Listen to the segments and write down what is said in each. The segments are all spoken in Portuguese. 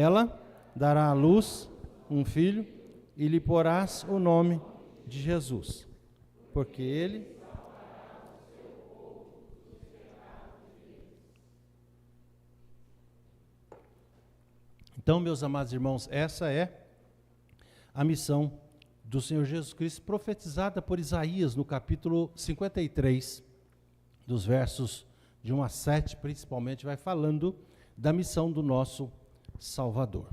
Ela dará à luz um filho e lhe porás o nome de Jesus, porque ele... Então, meus amados irmãos, essa é a missão do Senhor Jesus Cristo, profetizada por Isaías no capítulo 53, dos versos de 1 a 7, principalmente, vai falando da missão do nosso Salvador.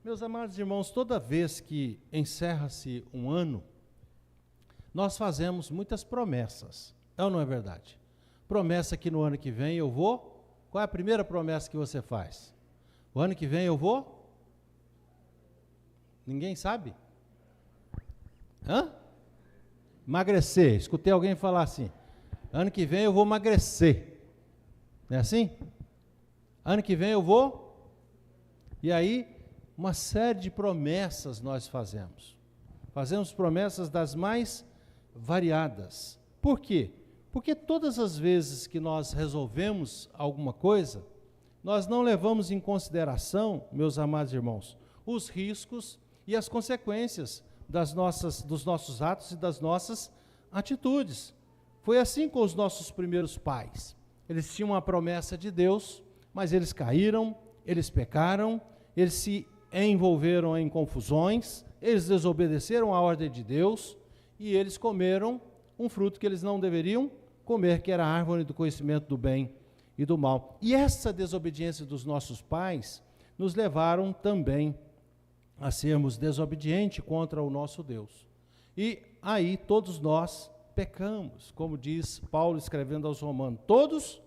Meus amados irmãos, toda vez que encerra-se um ano, nós fazemos muitas promessas, é ou não é verdade? Promessa que no ano que vem eu vou... Qual é a primeira promessa que você faz? O ano que vem eu vou? Ninguém sabe? Emagrecer. Escutei alguém falar assim: ano que vem eu vou emagrecer. Não é assim? Ano que vem eu vou? E aí, uma série de promessas nós fazemos. Fazemos promessas das mais variadas. Por quê? Porque todas as vezes que nós resolvemos alguma coisa, nós não levamos em consideração, meus amados irmãos, os riscos e as consequências dos nossos atos e das nossas atitudes. Foi assim com os nossos primeiros pais. Eles tinham uma promessa de Deus, mas eles caíram, eles pecaram, eles se envolveram em confusões, eles desobedeceram à ordem de Deus e eles comeram um fruto que eles não deveriam comer, que era a árvore do conhecimento do bem e do mal. E essa desobediência dos nossos pais nos levaram também a sermos desobedientes contra o nosso Deus. E aí todos nós pecamos, como diz Paulo escrevendo aos Romanos, todos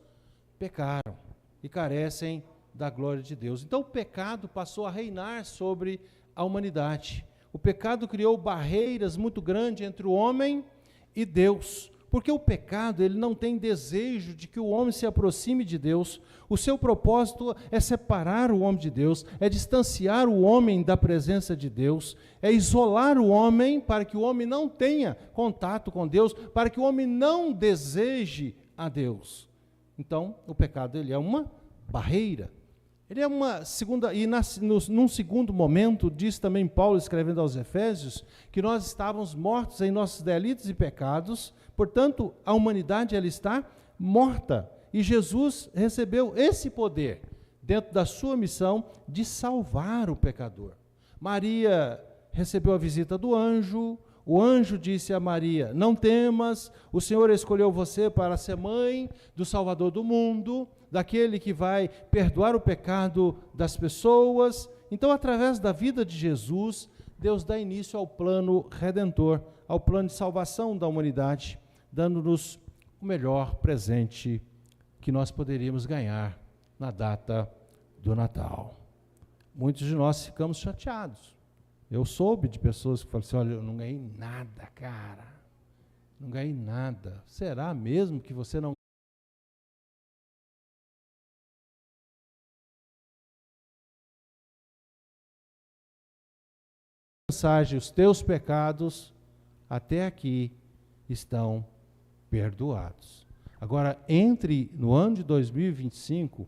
pecaram e carecem da glória de Deus. Então o pecado passou a reinar sobre a humanidade. O pecado criou barreiras muito grandes entre o homem e Deus. Porque o pecado, ele não tem desejo de que o homem se aproxime de Deus. O seu propósito é separar o homem de Deus, é distanciar o homem da presença de Deus, é isolar o homem para que o homem não tenha contato com Deus, para que o homem não deseje a Deus. Então, o pecado, ele é uma barreira. Ele é uma segunda, e num segundo momento, diz também Paulo, escrevendo aos Efésios, que nós estávamos mortos em nossos delitos e pecados, portanto, a humanidade ela está morta, e Jesus recebeu esse poder, dentro da sua missão, de salvar o pecador. Maria recebeu a visita do anjo, o anjo disse a Maria: não temas, o Senhor escolheu você para ser mãe do Salvador do mundo, daquele que vai perdoar o pecado das pessoas. Então, através da vida de Jesus, Deus dá início ao plano redentor, ao plano de salvação da humanidade, dando-nos o melhor presente que nós poderíamos ganhar na data do Natal. Muitos de nós ficamos chateados. Eu soube de pessoas que falam assim: olha, eu não ganhei nada, cara, não ganhei nada. Será mesmo que você não... Mensagem: os teus pecados até aqui estão perdoados. Agora, entre no ano de 2025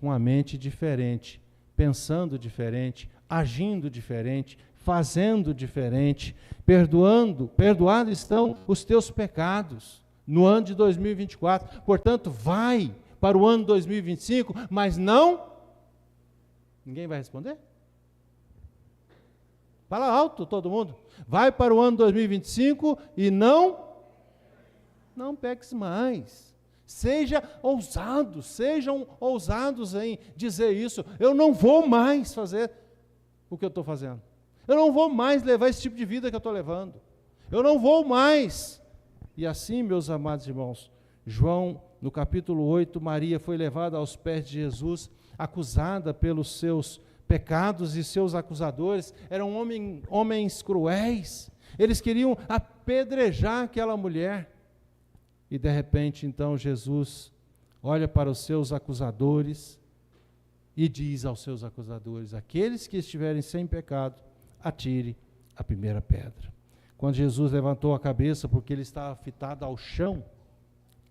com a mente diferente, pensando diferente, agindo diferente, fazendo diferente, perdoados estão os teus pecados no ano de 2024. Portanto, vai para o ano 2025, mas não... Ninguém vai responder? Fala alto todo mundo. Vai para o ano 2025 e não peques mais. Sejam ousados em dizer isso. Eu não vou mais fazer o que eu estou fazendo. Eu não vou mais levar esse tipo de vida que eu estou levando. Eu não vou mais. E assim, meus amados irmãos, João, no capítulo 8, Maria foi levada aos pés de Jesus, acusada pelos seus pecados, e seus acusadores eram homens cruéis. Eles queriam apedrejar aquela mulher. E de repente, então, Jesus olha para os seus acusadores e diz aos seus acusadores: aqueles que estiverem sem pecado, atire a primeira pedra. Quando Jesus levantou a cabeça, porque ele estava fitado ao chão,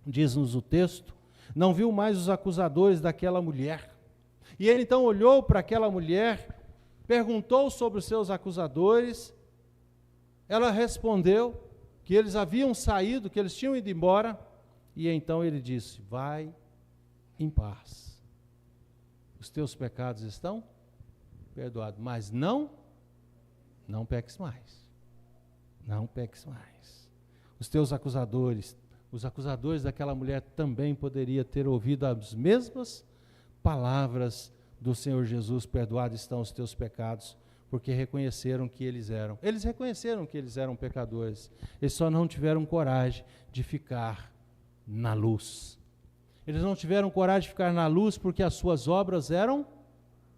diz-nos o texto, não viu mais os acusadores daquela mulher. E ele então olhou para aquela mulher, perguntou sobre os seus acusadores, ela respondeu que eles haviam saído, que eles tinham ido embora, e então ele disse: vai em paz, os teus pecados estão perdoados, mas não peques mais, não peques mais. Os teus acusadores, os acusadores daquela mulher também poderiam ter ouvido as mesmas palavras do Senhor Jesus: perdoados estão os teus pecados, porque reconheceram que eles reconheceram que eles eram pecadores, eles só não tiveram coragem de ficar na luz. Eles não tiveram coragem de ficar na luz porque as suas obras eram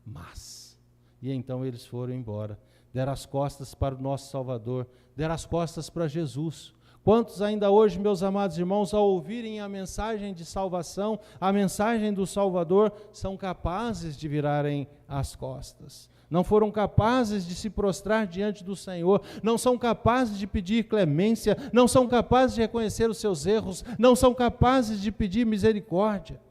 más. E então eles foram embora, deram as costas para o nosso Salvador, deram as costas para Jesus. Quantos ainda hoje, meus amados irmãos, ao ouvirem a mensagem de salvação, a mensagem do Salvador, são capazes de virarem as costas? Não foram capazes de se prostrar diante do Senhor, não são capazes de pedir clemência, não são capazes de reconhecer os seus erros, não são capazes de pedir misericórdia.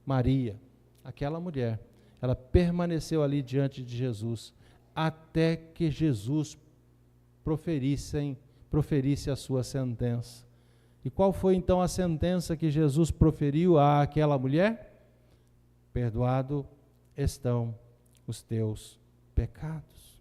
Maria, aquela mulher, ela permaneceu ali diante de Jesus, até que Jesus proferisse a sua sentença. E qual foi então a sentença que Jesus proferiu àquela mulher? Perdoado estão os teus pecados.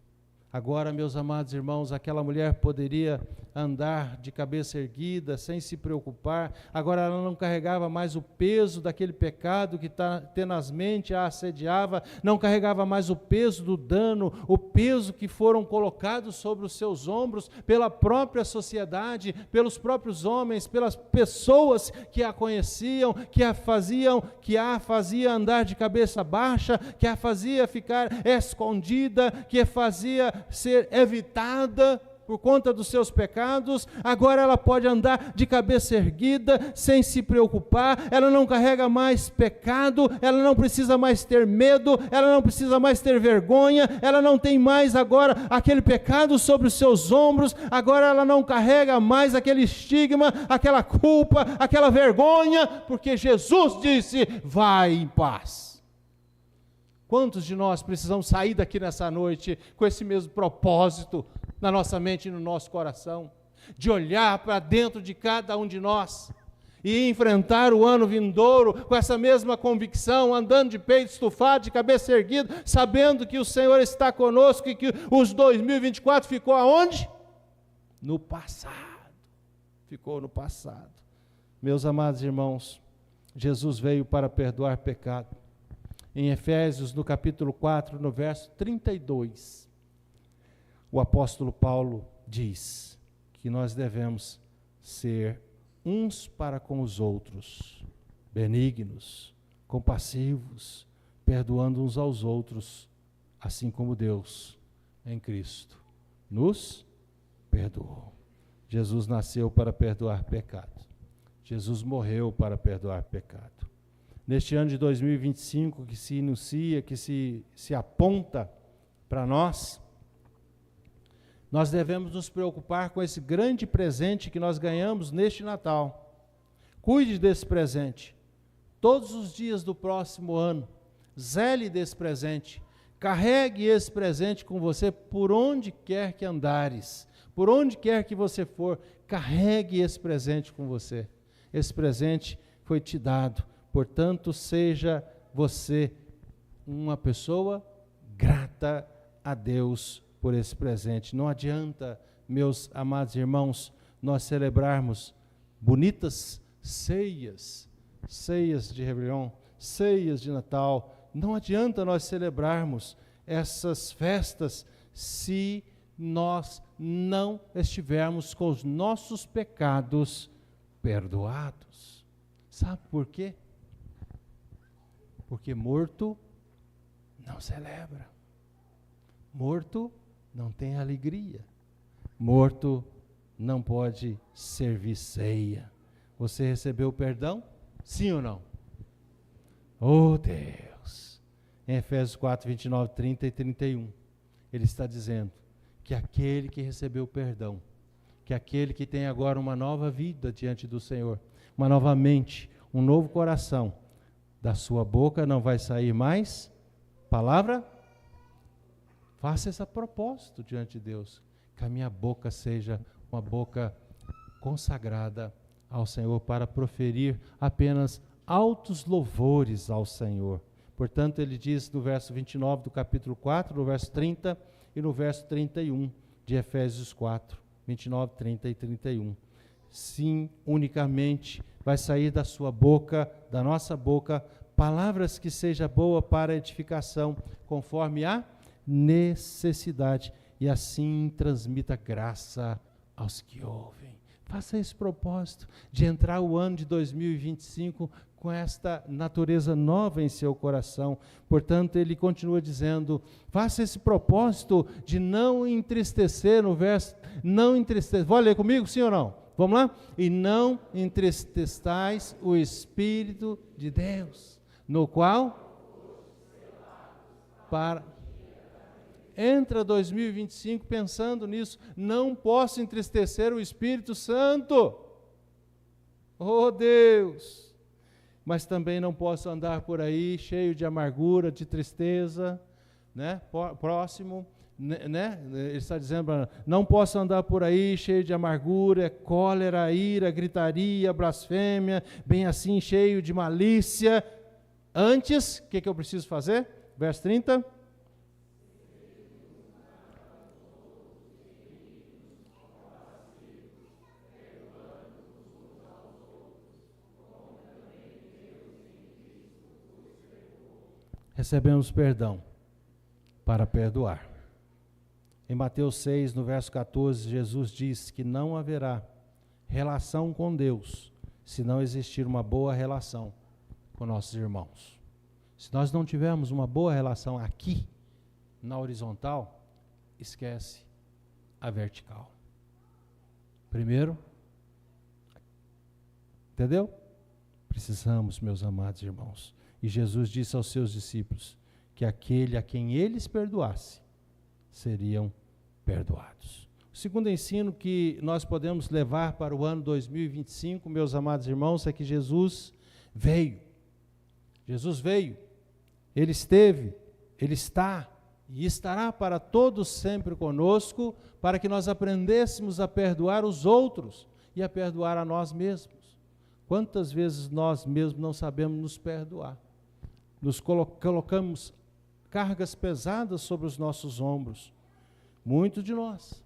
Agora, meus amados irmãos, aquela mulher poderia andar de cabeça erguida, sem se preocupar. Agora ela não carregava mais o peso daquele pecado que tenazmente a assediava, não carregava mais o peso do dano, o peso que foram colocados sobre os seus ombros pela própria sociedade, pelos próprios homens, pelas pessoas que a conheciam, que a fazia andar de cabeça baixa, que a fazia ficar escondida, que a fazia ser evitada por conta dos seus pecados. Agora ela pode andar de cabeça erguida, sem se preocupar, ela não carrega mais pecado, ela não precisa mais ter medo, ela não precisa mais ter vergonha, ela não tem mais agora aquele pecado sobre os seus ombros, agora ela não carrega mais aquele estigma, aquela culpa, aquela vergonha, porque Jesus disse: vai em paz. Quantos de nós precisamos sair daqui nessa noite com esse mesmo propósito na nossa mente e no nosso coração, de olhar para dentro de cada um de nós e enfrentar o ano vindouro com essa mesma convicção, andando de peito estufado, de cabeça erguida, sabendo que o Senhor está conosco e que os 2024 ficou aonde? No passado. Ficou no passado. Meus amados irmãos, Jesus veio para perdoar pecado. Em Efésios, no capítulo 4, no verso 32, o apóstolo Paulo diz que nós devemos ser uns para com os outros, benignos, compassivos, perdoando uns aos outros, assim como Deus, em Cristo, nos perdoou. Jesus nasceu para perdoar pecado. Jesus morreu para perdoar pecado. Neste ano de 2025 que se inicia, que se aponta para nós devemos nos preocupar com esse grande presente que nós ganhamos neste Natal. Cuide desse presente. Todos os dias do próximo ano, zele desse presente. Carregue esse presente com você por onde quer que andares, por onde quer que você for, carregue esse presente com você. Esse presente foi te dado. Portanto, seja você uma pessoa grata a Deus por esse presente. Não adianta, meus amados irmãos, nós celebrarmos bonitas ceias de Réveillon, ceias de Natal. Não adianta nós celebrarmos essas festas se nós não estivermos com os nossos pecados perdoados. Sabe por quê? Porque morto não celebra, morto não tem alegria, morto não pode servir ceia. Você recebeu o perdão? Sim ou não? Oh Deus! Em Efésios 4, 29, 30 e 31, ele está dizendo que aquele que recebeu o perdão, que aquele que tem agora uma nova vida diante do Senhor, uma nova mente, um novo coração, Da sua boca não vai sair mais palavra. Faça esse propósito diante de Deus, que a minha boca seja uma boca consagrada ao Senhor para proferir apenas altos louvores ao Senhor. Portanto, ele diz no verso 29 do capítulo 4, no verso 30 e no verso 31 de Efésios 4, 29, 30 e 31. Sim, unicamente vai sair da sua boca, da nossa boca, palavras que seja boa para edificação, conforme a necessidade, e assim transmita graça aos que ouvem. Faça esse propósito de entrar o ano de 2025 com esta natureza nova em seu coração. Portanto, ele continua dizendo, faça esse propósito de não entristecer, no verso, não entristecer, vou ler comigo, sim ou não? Vamos lá? E não entristeçais o Espírito de Deus, no qual entra 2025 pensando nisso, não posso entristecer o Espírito Santo, oh Deus, mas também não posso andar por aí cheio de amargura, de tristeza, né? Próximo, né? Ele está dizendo, não posso andar por aí cheio de amargura, cólera, ira, gritaria, blasfêmia, bem assim cheio de malícia. Antes, o que eu preciso fazer? Verso 30. Recebemos perdão para perdoar. Em Mateus 6, no verso 14, Jesus diz que não haverá relação com Deus se não existir uma boa relação com nossos irmãos. Se nós não tivermos uma boa relação aqui, na horizontal, esquece a vertical. Primeiro, entendeu? Precisamos, meus amados irmãos. E Jesus disse aos seus discípulos que aquele a quem eles perdoassem, seriam perdoados. O segundo ensino que nós podemos levar para o ano 2025, meus amados irmãos, é que Jesus veio. Jesus veio, Ele esteve, Ele está e estará para todos sempre conosco, para que nós aprendêssemos a perdoar os outros e a perdoar a nós mesmos. Quantas vezes nós mesmos não sabemos nos perdoar? Nos colocamos cargas pesadas sobre os nossos ombros. Muitos de nós.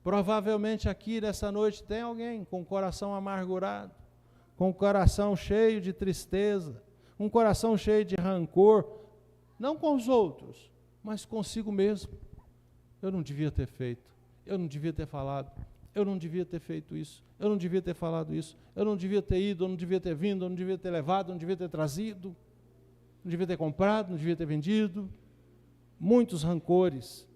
Provavelmente aqui nessa noite tem alguém com o coração amargurado, com o coração cheio de tristeza, um coração cheio de rancor, não com os outros, mas consigo mesmo. Eu não devia ter feito, eu não devia ter falado, eu não devia ter feito isso, eu não devia ter falado isso, eu não devia ter ido, eu não devia ter vindo, eu não devia ter levado, eu não devia ter trazido, não devia ter comprado, não devia ter vendido. Muitos rancores,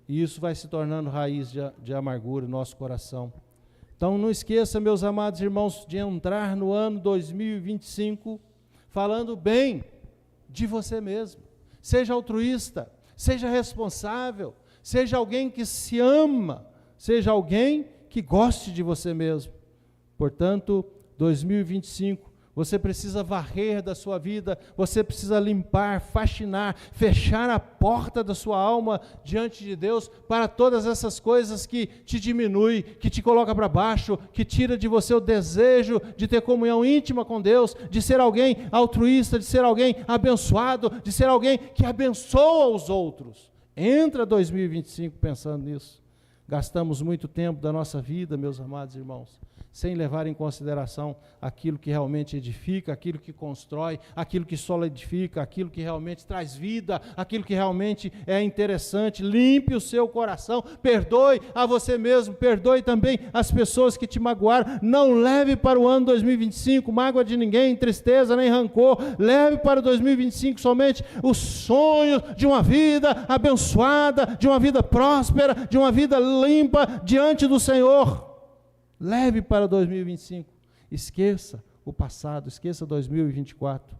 e isso vai se tornando raiz de amargura no nosso coração. Então não esqueça, meus amados irmãos, de entrar no ano 2025 falando bem de você mesmo. Seja altruísta, seja responsável, seja alguém que se ama, seja alguém que goste de você mesmo. Portanto, 2025, você precisa varrer da sua vida, você precisa limpar, faxinar, fechar a porta da sua alma diante de Deus para todas essas coisas que te diminuem, que te coloca para baixo, que tira de você o desejo de ter comunhão íntima com Deus, de ser alguém altruísta, de ser alguém abençoado, de ser alguém que abençoa os outros. Entra 2025 pensando nisso. Gastamos muito tempo da nossa vida, meus amados irmãos, sem levar em consideração aquilo que realmente edifica, aquilo que constrói, aquilo que solidifica, aquilo que realmente traz vida, aquilo que realmente é interessante. Limpe o seu coração, perdoe a você mesmo, perdoe também as pessoas que te magoaram. Não leve para o ano 2025 mágoa de ninguém, tristeza nem rancor. Leve para o 2025 somente os sonhos de uma vida abençoada, de uma vida próspera, de uma vida limpa diante do Senhor. Leve para 2025, esqueça o passado, esqueça 2024.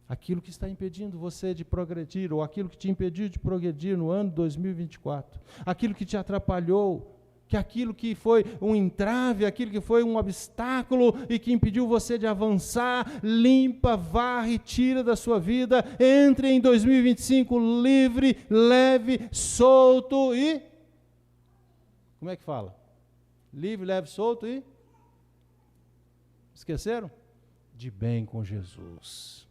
Aquilo que está impedindo você de progredir, ou aquilo que te impediu de progredir no ano 2024, aquilo que te atrapalhou que aquilo que foi um entrave, aquilo que foi um obstáculo e que impediu você de avançar, limpa, varre, tira da sua vida, entre em 2025 livre, leve, solto e... Como é que fala? Livre, leve, solto e... Esqueceram? De bem com Jesus.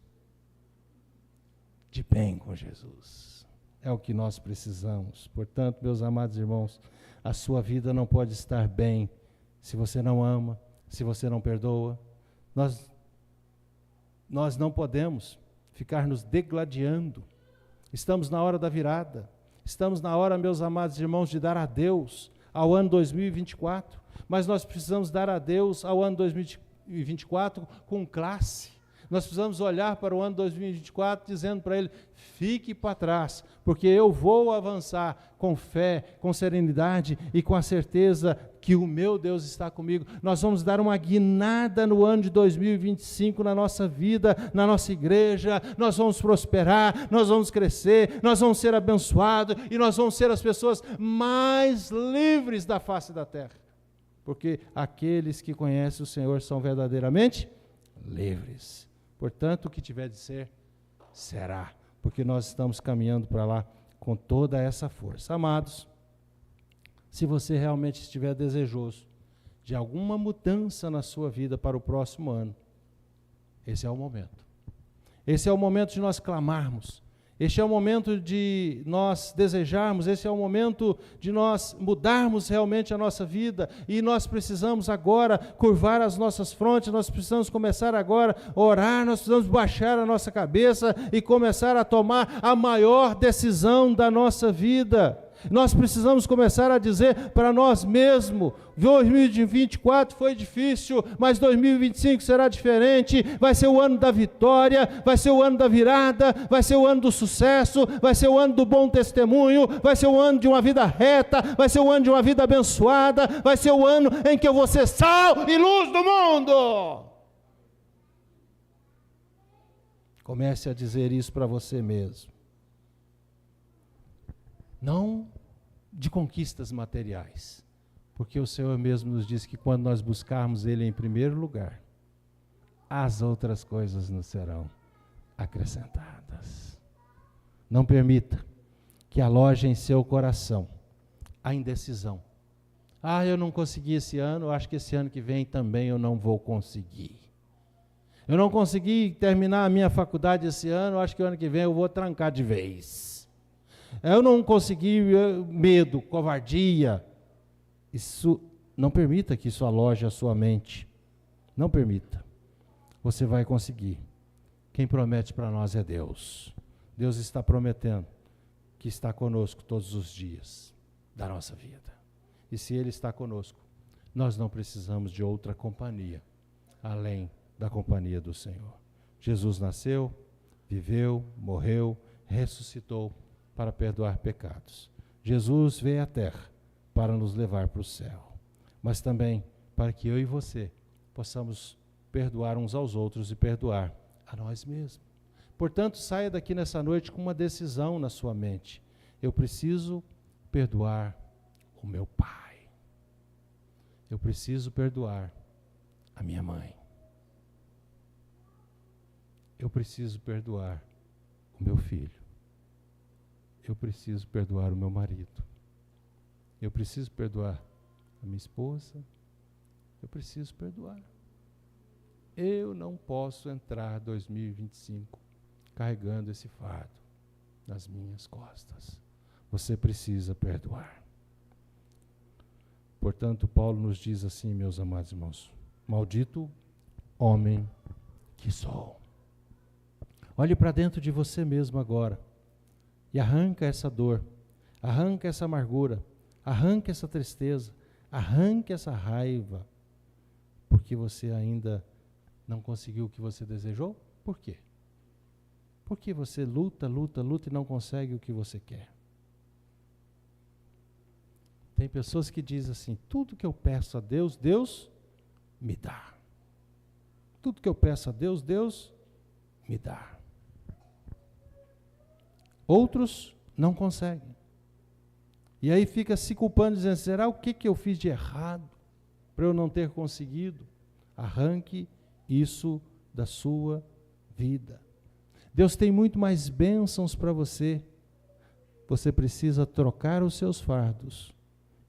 De bem com Jesus. É o que nós precisamos. Portanto, meus amados irmãos, a sua vida não pode estar bem se você não ama, se você não perdoa. Nós não podemos ficar nos degladiando. Estamos na hora da virada. Estamos na hora, meus amados irmãos, de dar adeus ao ano 2024. Mas nós precisamos dar adeus ao ano 2024 com classe. Nós precisamos olhar para o ano 2024 dizendo para ele, fique para trás, porque eu vou avançar com fé, com serenidade e com a certeza que o meu Deus está comigo. Nós vamos dar uma guinada no ano de 2025 na nossa vida, na nossa igreja, nós vamos prosperar, nós vamos crescer, nós vamos ser abençoados e nós vamos ser as pessoas mais livres da face da terra, porque aqueles que conhecem o Senhor são verdadeiramente livres. Portanto, o que tiver de ser, será, porque nós estamos caminhando para lá com toda essa força. Amados, se você realmente estiver desejoso de alguma mudança na sua vida para o próximo ano, esse é o momento. Esse é o momento de nós clamarmos. Este é o momento de nós desejarmos, esse é o momento de nós mudarmos realmente a nossa vida, e nós precisamos agora curvar as nossas frontes, nós precisamos começar agora a orar, nós precisamos baixar a nossa cabeça e começar a tomar a maior decisão da nossa vida. Nós precisamos começar a dizer para nós mesmos, 2024 foi difícil, mas 2025 será diferente, vai ser o ano da vitória, vai ser o ano da virada, vai ser o ano do sucesso, vai ser o ano do bom testemunho, vai ser o ano de uma vida reta, vai ser o ano de uma vida abençoada, vai ser o ano em que eu vou ser sal e luz do mundo. Comece a dizer isso para você mesmo. Não de conquistas materiais, porque o Senhor mesmo nos diz que quando nós buscarmos Ele em primeiro lugar, as outras coisas nos serão acrescentadas. Não permita que aloje em seu coração a indecisão. Eu não consegui esse ano, eu acho que esse ano que vem também eu não vou conseguir. Eu não consegui terminar a minha faculdade esse ano, eu acho que o ano que vem eu vou trancar de vez. Eu não consegui, medo, covardia. Isso, não permita que isso aloje a sua mente. Não permita. Você vai conseguir. Quem promete para nós é Deus. Deus está prometendo que está conosco todos os dias da nossa vida. E se Ele está conosco, nós não precisamos de outra companhia, além da companhia do Senhor. Jesus nasceu, viveu, morreu, ressuscitou, para perdoar pecados. Jesus veio à terra para nos levar para o céu, mas também para que eu e você possamos perdoar uns aos outros e perdoar a nós mesmos. Portanto, saia daqui nessa noite com uma decisão na sua mente. Eu preciso perdoar o meu pai. Eu preciso perdoar a minha mãe. Eu preciso perdoar o meu filho. Eu preciso perdoar o meu marido. Eu preciso perdoar a minha esposa. Eu preciso perdoar. Eu não posso entrar 2025 carregando esse fardo nas minhas costas. Você precisa perdoar. Portanto, Paulo nos diz assim, meus amados irmãos: maldito homem que sou. Olhe para dentro de você mesmo agora. E arranca essa dor, arranca essa amargura, arranca essa tristeza, arranca essa raiva, porque você ainda não conseguiu o que você desejou? Por quê? Porque você luta e não consegue o que você quer. Tem pessoas que dizem assim, tudo que eu peço a Deus, Deus me dá. Tudo que eu peço a Deus, Deus me dá. Outros não conseguem. E aí fica se culpando, dizendo, será o que eu fiz de errado para eu não ter conseguido? Arranque isso da sua vida. Deus tem muito mais bênçãos para você. Você precisa trocar os seus fardos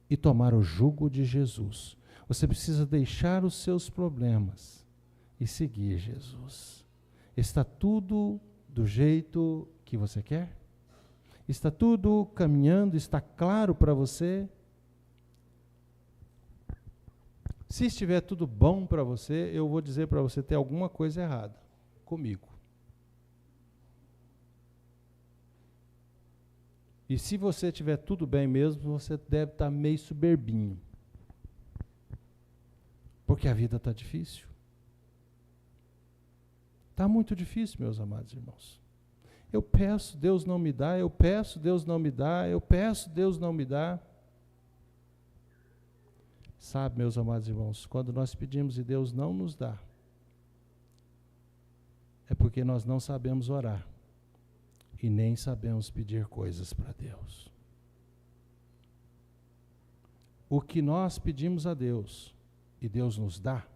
e tomar o jugo de Jesus. Você precisa deixar os seus problemas e seguir Jesus. Está tudo do jeito que você quer? Está tudo caminhando? Está claro para você? Se estiver tudo bom para você, eu vou dizer para você, tem alguma coisa errada comigo. E se você tiver tudo bem mesmo, você deve estar meio soberbinho. Porque a vida está difícil. Está muito difícil, meus amados irmãos. Eu peço, Deus não me dá, eu peço, Deus não me dá, eu peço, Deus não me dá. Sabe, meus amados irmãos, quando nós pedimos e Deus não nos dá, é porque nós não sabemos orar e nem sabemos pedir coisas para Deus. O que nós pedimos a Deus e Deus nos dá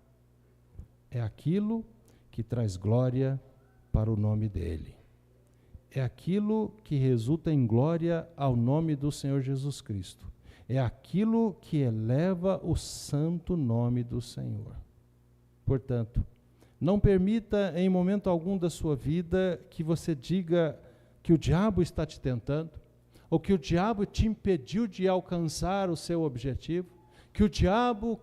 é aquilo que traz glória para o nome dEle. É aquilo que resulta em glória ao nome do Senhor Jesus Cristo. É aquilo que eleva o santo nome do Senhor. Portanto, não permita em momento algum da sua vida que você diga que o diabo está te tentando, ou que o diabo te impediu de alcançar o seu objetivo, que o diabo,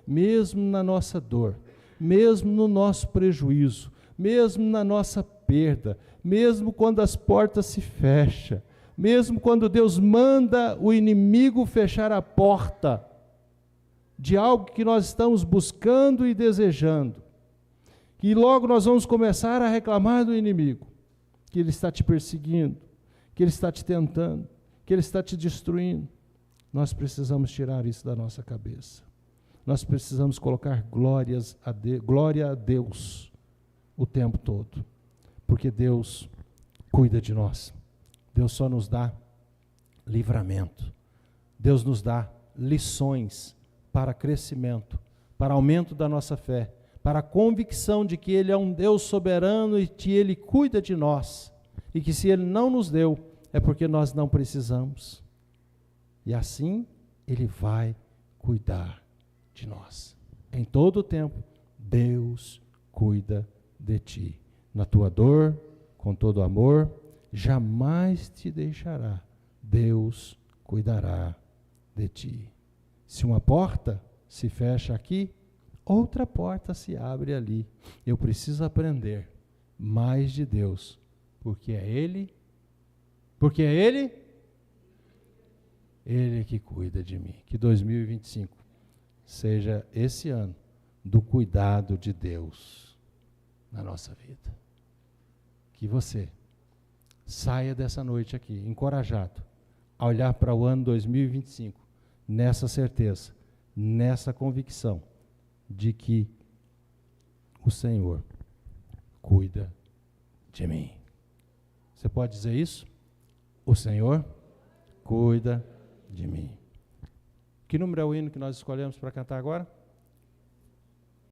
mesmo na nossa dor, mesmo no nosso prejuízo, mesmo na nossa perda, mesmo quando as portas se fecham, mesmo quando Deus manda o inimigo fechar a porta de algo que nós estamos buscando e desejando, que logo nós vamos começar a reclamar do inimigo, que ele está te perseguindo, que ele está te tentando, que ele está te destruindo. Nós precisamos tirar isso da nossa cabeça. Nós precisamos colocar glória a Deus o tempo todo, porque Deus cuida de nós. Deus só nos dá livramento. Deus nos dá lições para crescimento, para aumento da nossa fé, para a convicção de que Ele é um Deus soberano e que Ele cuida de nós, e que se Ele não nos deu, é porque nós não precisamos. E assim, Ele vai cuidar de nós. Em todo o tempo, Deus cuida de ti. Na tua dor, com todo amor, jamais te deixará. Deus cuidará de ti. Se uma porta se fecha aqui, outra porta se abre ali. Eu preciso aprender mais de Deus, porque é Ele que cuida de mim. Que 2025 seja esse ano do cuidado de Deus na nossa vida. Que você saia dessa noite aqui encorajado a olhar para o ano 2025 nessa certeza, nessa convicção de que o Senhor cuida de mim. Você pode dizer isso? O Senhor cuida de mim. Que número é o hino que nós escolhemos para cantar agora?